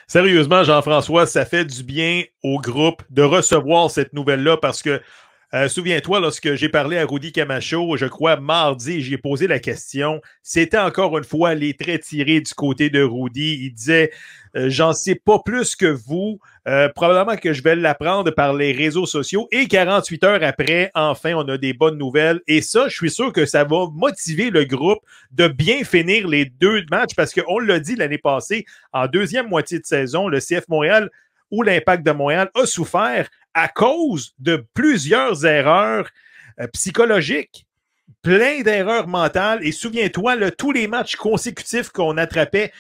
Sérieusement, Jean-François, ça fait du bien au groupe de recevoir cette nouvelle-là parce que souviens-toi, lorsque j'ai parlé à Rudy Camacho, je crois mardi, j'ai posé la question. C'était encore une fois les traits tirés du côté de Rudy. Il disait j'en sais pas plus que vous. Probablement que je vais l'apprendre par les réseaux sociaux. Et 48 heures après, enfin, on a des bonnes nouvelles. Et ça, je suis sûr que ça va motiver le groupe de bien finir les deux matchs parce qu'on l'a dit l'année passée, en deuxième moitié de saison, le CF Montréal ou l'Impact de Montréal a souffert à cause de plusieurs erreurs psychologiques, plein d'erreurs mentales. Et souviens-toi, là, tous les matchs consécutifs qu'on attrapait,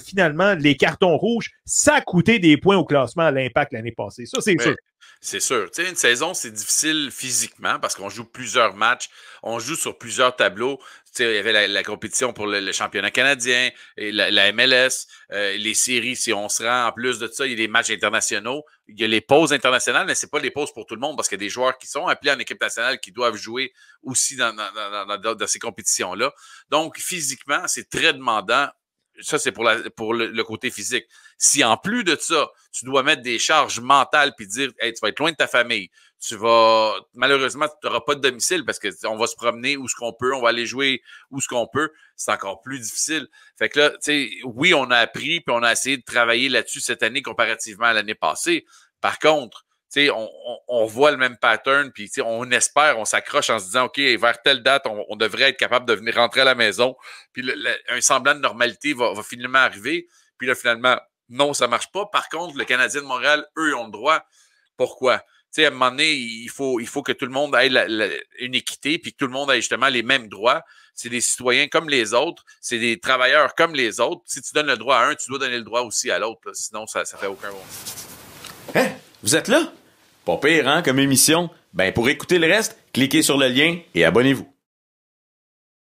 finalement, les cartons rouges, ça a coûté des points au classement à l'Impact l'année passée. Ça, c'est sûr. Mais c'est sûr. Tu sais, une saison, c'est difficile physiquement parce qu'on joue plusieurs matchs, on joue sur plusieurs tableaux. Tu sais, il y avait la compétition pour le championnat canadien, et la MLS, les séries, si on se rend. En plus de ça, il y a les matchs internationaux. Il y a les pauses internationales, mais c'est pas les pauses pour tout le monde parce qu'il y a des joueurs qui sont appelés en équipe nationale qui doivent jouer aussi dans ces compétitions-là. Donc, physiquement, c'est très demandant. Ça, c'est pour le côté physique. Si en plus de ça, tu dois mettre des charges mentales puis dire hey, tu vas être loin de ta famille, tu vas malheureusement tu n'auras pas de domicile parce que on va se promener où ce qu'on peut, on va aller jouer où ce qu'on peut, c'est encore plus difficile. Fait que là, tu sais, oui, on a appris puis on a essayé de travailler là-dessus cette année comparativement à l'année passée. Par contre, tu sais, on voit le même pattern, puis on espère, on s'accroche en se disant, OK, vers telle date, on devrait être capable de venir rentrer à la maison, puis un semblant de normalité va finalement arriver. Puis là, finalement, non, ça marche pas. Par contre, le Canadien de Montréal, eux, ils ont le droit. Pourquoi? Tu sais, à un moment donné, il faut que tout le monde ait une équité, puis que tout le monde ait justement les mêmes droits. C'est des citoyens comme les autres, c'est des travailleurs comme les autres. Si tu donnes le droit à un, tu dois donner le droit aussi à l'autre. Sinon, ça fait aucun bon sens. Hein? Vous êtes là? Pas pire, hein, comme émission? Ben, pour écouter le reste, cliquez sur le lien et abonnez-vous.